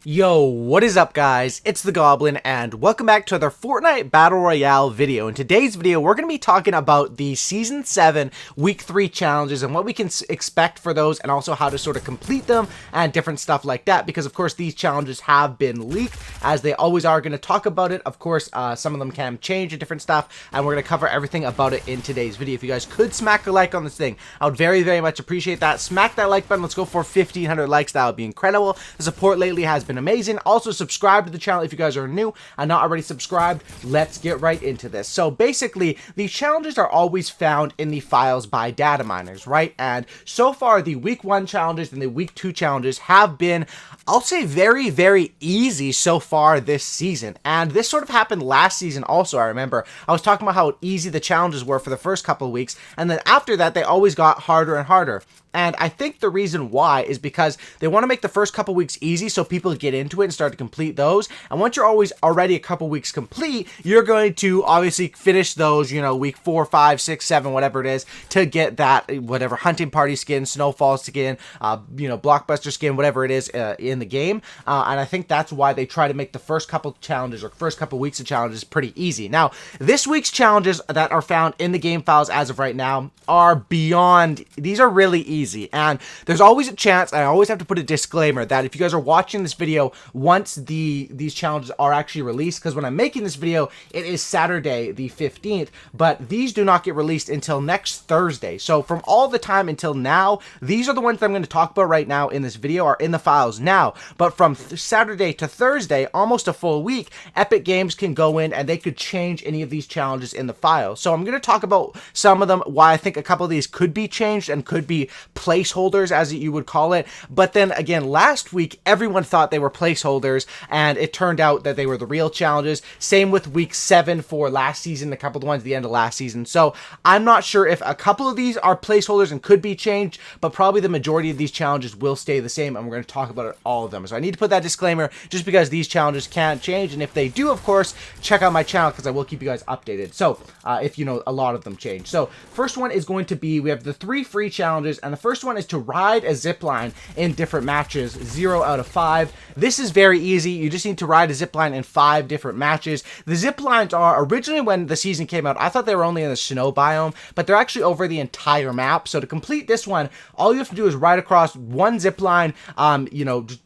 Yo, what is up guys? It's the Goblin and welcome back to another Fortnite Battle Royale video. In today's video, we're going to be talking about the Season 7 Week 3 challenges and what we can expect for those and also how to sort of complete them and different stuff like that because of course these challenges have been leaked as they always are. Going to talk about it. Of course, some of them can change and different stuff and we're going to cover everything about it in today's video. If you guys could smack a like on this thing, I would very much appreciate that. Smack that like button. Let's go for 1,500 likes. That would be incredible. The support lately has been amazing. Also subscribe to the channel if you guys are new and not already subscribed. Let's get right into this. So basically these challenges are always found in the files by data miners, right? And so far the week 1 challenges and the week 2 challenges have been, I'll say, very easy so far this season. And this sort of happened last season also. I remember I was talking about how easy the challenges were for the first couple of weeks, and then after that they always got harder and harder. And I think the reason why is because they want to make the first couple weeks easy so people get into it and start to complete those. And once you're already a couple weeks complete, you're going to obviously finish those, you know, week 4, 5, 6, 7, whatever it is, to get that whatever hunting party skin, snowfall skin, blockbuster skin, whatever it is in the game. And I think that's why they try to make the first couple challenges or first couple weeks of challenges pretty easy. Now, this week's challenges that are found in the game files as of right now are beyond, these are really easy. And there's always a chance, I always have to put a disclaimer that if you guys are watching this video once these challenges are actually released, because when I'm making this video it is Saturday the 15th, but these do not get released until next Thursday. So from all the time until now, these are the ones that I'm going to talk about right now in this video are in the files now. But from Saturday to Thursday, almost a full week, Epic Games can go in and they could change any of these challenges in the file. So I'm going to talk about some of them, why I think a couple of these could be changed and could be placeholders, as you would call it. But then again, last week everyone thought they were placeholders and it turned out that they were the real challenges. Same with week 7 for last season, a couple of the ones at the end of last season. So I'm not sure if a couple of these are placeholders and could be changed, but probably the majority of these challenges will stay the same, and we're going to talk about all of them. So I need to put that disclaimer just because these challenges can't change, and if they do, of course, check out my channel because I will keep you guys updated. So if you know, a lot of them change. So first one is going to be, we have the 3 free challenges, and the first one is to ride a zipline in different matches, 0 out of 5. This is very easy. You just need to ride a zipline in 5 different matches. The ziplines are, originally when the season came out, I thought they were only in the snow biome, but they're actually over the entire map. So to complete this one, all you have to do is ride across one zipline.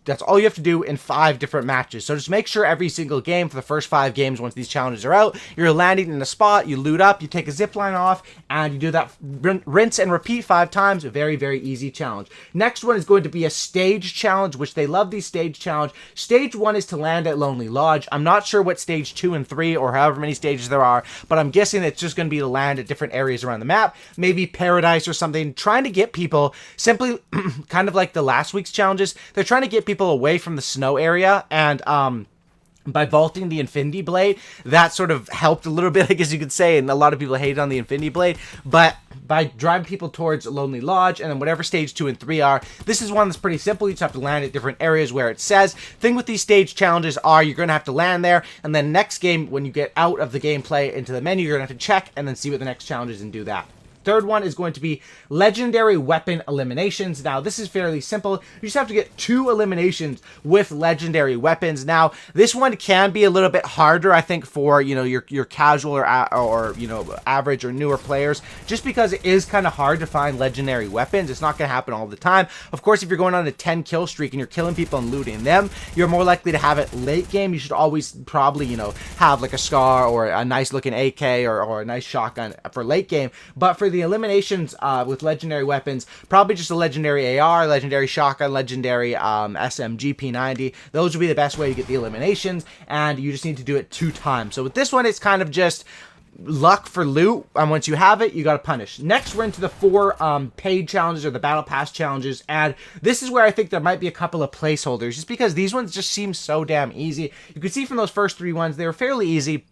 That's all you have to do in 5 different matches. So just make sure every single game for the first 5 games, once these challenges are out, you're landing in a spot, you loot up, you take a zipline off, and you do that rinse and repeat 5 times. A very easy challenge. Next one is going to be a stage challenge, which they love these stage challenge. Stage 1 is to land at Lonely Lodge. I'm not sure what stage 2 and 3 or however many stages there are, but I'm guessing it's just going to be to land at different areas around the map, maybe paradise or something, trying to get people simply kind of like the last week's challenges. They're trying to get people away from the snow area, and by vaulting the Infinity Blade, that sort of helped a little bit, I guess you could say, and a lot of people hated on the Infinity Blade, but by driving people towards Lonely Lodge, and then whatever stage 2 and 3 are, this is one that's pretty simple. You just have to land at different areas where it says. Thing with these stage challenges are you're going to have to land there, and then next game, when you get out of the gameplay into the menu, you're going to have to check and then see what the next challenge is and do that. Third one is going to be legendary weapon eliminations. Now, this is fairly simple. You just have to get 2 eliminations with legendary weapons. Now, this one can be a little bit harder, I think, for, you know, your casual or you know, average or newer players, just because it is kind of hard to find legendary weapons. It's not going to happen all the time. Of course, if you're going on a 10 kill streak and you're killing people and looting them, you're more likely to have it late game. You should always probably, you know, have like a SCAR or a nice looking AK or a nice shotgun for late game. But for the eliminations with legendary weapons, probably just a legendary AR, legendary shotgun, legendary SMG P90. Those would be the best way to get the eliminations, and you just need to do it 2 times. So with this one, it's kind of just luck for loot, and once you have it, you got to punish. Next, we're into the 4 paid challenges or the battle pass challenges, and this is where I think there might be a couple of placeholders, just because these ones just seem so damn easy. You can see from those first 3 ones, they were fairly easy.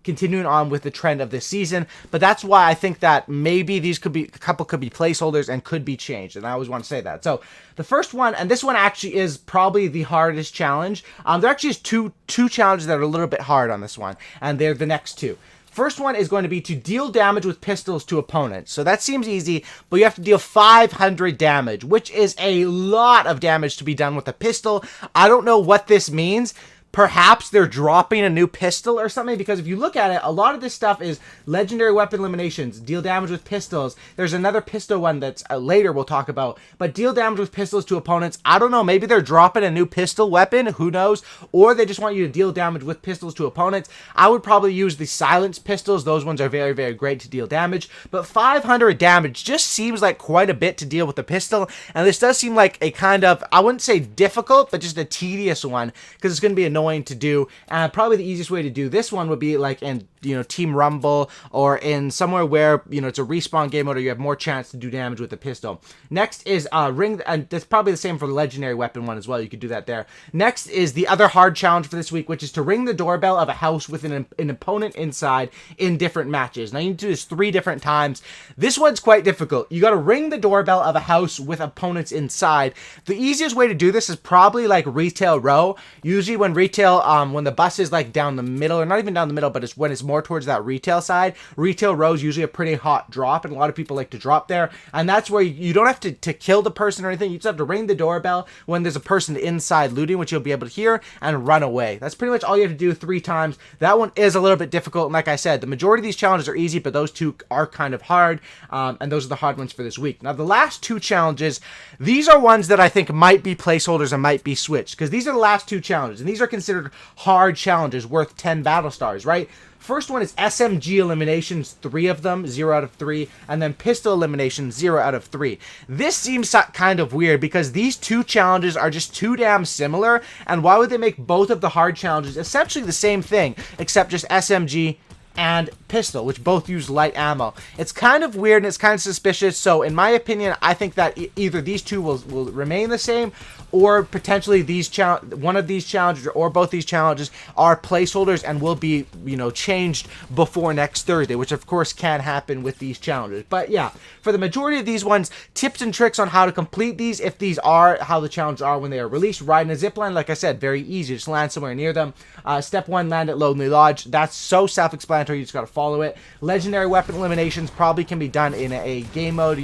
Continuing on with the trend of this season, but that's why I think that maybe these could be, a couple could be placeholders and could be changed, and I always want to say that. So the first one, and this one actually is probably the hardest challenge. There actually is two challenges that are a little bit hard on this one, and they're the next 2. First one is going to be to deal damage with pistols to opponents. So that seems easy, but you have to deal 500 damage, which is a lot of damage to be done with a pistol. I don't know what this means. Perhaps they're dropping a new pistol or something, because if you look at it, a lot of this stuff is legendary weapon eliminations, deal damage with pistols. There's another pistol one that's later we'll talk about, but deal damage with pistols to opponents. I don't know, maybe they're dropping a new pistol weapon, who knows, or they just want you to deal damage with pistols to opponents. I would probably use the silenced pistols. Those ones are very, very great to deal damage, but 500 damage just seems like quite a bit to deal with a pistol, and this does seem like a kind of, I wouldn't say difficult, but just a tedious one, because it's going to be annoying to do. Probably the easiest way to do this one would be like in, Team Rumble, or in somewhere where, it's a respawn game mode or you have more chance to do damage with the pistol. Next is ring, and that's probably the same for the legendary weapon one as well. You could do that there. Next is the other hard challenge for this week, which is to ring the doorbell of a house with an opponent inside in different matches. Now you need to do this 3 different times. This one's quite difficult. You got to ring the doorbell of a house with opponents inside. The easiest way to do this is probably like retail row. Usually when when the bus is like down the middle, or not even down the middle, but it's when it's more towards that retail side. Retail row is usually a pretty hot drop, and a lot of people like to drop there. And that's where you don't have to kill the person or anything. You just have to ring the doorbell when there's a person inside looting, which you'll be able to hear, and run away. That's pretty much all you have to do 3 times. That one is a little bit difficult, and like I said, the majority of these challenges are easy, but those 2 are kind of hard, and those are the hard ones for this week. Now, the last 2 challenges, these are ones that I think might be placeholders and might be switched, because these are the last 2 challenges, and these are considered hard challenges worth 10 battle stars, right? First one is SMG eliminations, 3 of them, 0 out of 3, and then pistol eliminations, 0 out of 3. This seems kind of weird because these 2 challenges are just too damn similar, and why would they make both of the hard challenges essentially the same thing, except just SMG and pistol, which both use light ammo? It's kind of weird and it's kind of suspicious. So in my opinion, I think that either these 2 will remain the same, or potentially one of these challenges or both these challenges are placeholders and will be, changed before next Thursday, which of course can happen with these challenges. But yeah, for the majority of these ones, tips and tricks on how to complete these, if these are how the challenges are when they are released. Riding a zipline, like I said, very easy. Just land somewhere near them. Step 1, land at Lonely Lodge. That's so self-explanatory. You just got to follow it. Legendary weapon eliminations probably can be done in a game mode,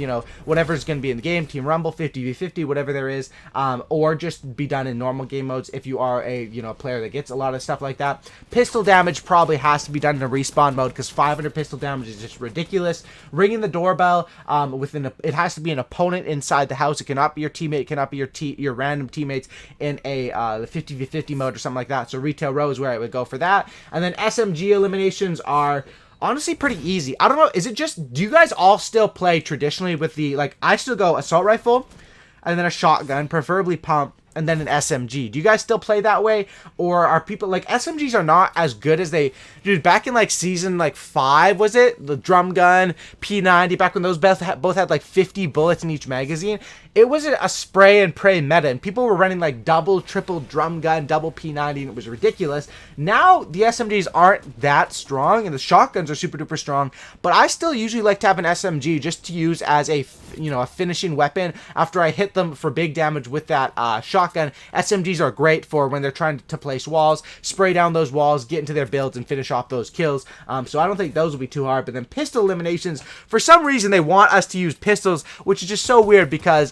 whatever's going to be in the game, Team Rumble, 50v50, whatever there is, or just be done in normal game modes if you are a player that gets a lot of stuff like that. Pistol damage probably has to be done in a respawn mode, because 500 pistol damage is just ridiculous. Ringing the doorbell, it has to be an opponent inside the house. It cannot be your teammate. It cannot be your random teammates in a 50v50 mode or something like that. So retail row is where I would go for that. And then SMG eliminations are honestly pretty easy. I don't know, do you guys all still play traditionally with I still go assault rifle and then a shotgun, preferably pump, and then an SMG. Do you guys still play that way? Or are people, SMGs are not as good as dude, back in season 5, was it? The drum gun, P90, back when those both had 50 bullets in each magazine. It was a spray and pray meta, and people were running double, triple drum gun, double P90, and it was ridiculous. Now, the SMGs aren't that strong, and the shotguns are super duper strong, but I still usually like to have an SMG just to use as a finishing weapon after I hit them for big damage with that shotgun. SMGs are great for when they're trying to place walls, spray down those walls, get into their builds, and finish off those kills. So I don't think those will be too hard. But then pistol eliminations, for some reason they want us to use pistols, which is just so weird because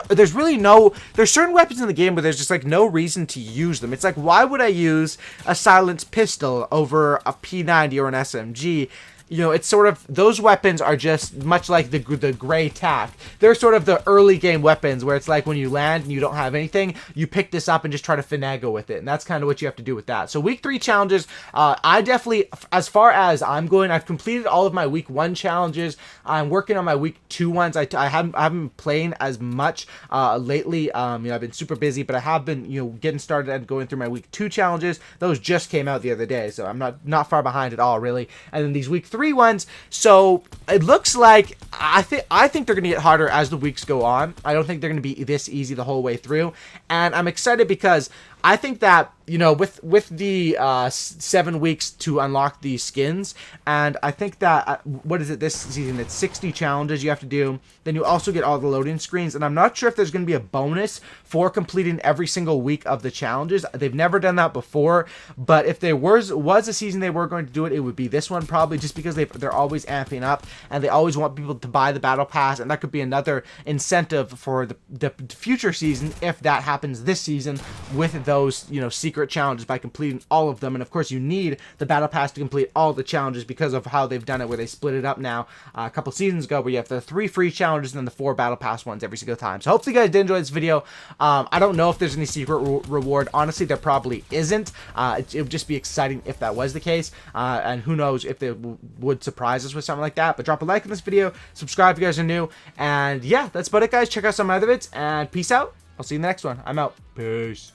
there's certain weapons in the game where there's just no reason to use them. It's why would I use a silenced pistol over a P90 or an SMG? It's sort of, those weapons are just much like the gray tack. They're sort of the early game weapons where it's when you land and you don't have anything, you pick this up and just try to finagle with it. And that's kind of what you have to do with that. So week 3 challenges, I definitely, as far as I'm going, I've completed all of my week 1 challenges. I'm working on my week 2 ones. I haven't been playing as much lately. I've been super busy, but I have been, getting started and going through my week 2 challenges. Those just came out the other day, so I'm not far behind at all, really. And then these week 3 ones, so it looks like I think they're gonna get harder as the weeks go on. I don't think they're gonna be this easy the whole way through, and I'm excited because I think that you know, with the 7 weeks to unlock these skins, and I think that what is it this season? It's 60 challenges you have to do. Then you also get all the loading screens, and I'm not sure if there's going to be a bonus for completing every single week of the challenges. They've never done that before, but if there was a season they were going to do it, it would be this one probably, just because they're always amping up and they always want people to buy the battle pass, and that could be another incentive for the future season if that happens this season with those, you know, secret challenges by completing all of them. And of course you need the battle pass to complete all the challenges because of how they've done it, where they split it up now a couple seasons ago, where you have the 3 free challenges and then the 4 battle pass ones every single time. So hopefully you guys did enjoy this video. I don't know if there's any secret reward. Honestly, there probably isn't. It would just be exciting if that was the case, and who knows if they would surprise us with something like that. But drop a like on this video, subscribe if you guys are new, and yeah, that's about it, guys. Check out some other vids, and peace out. I'll see you in the next one. I'm out. Peace.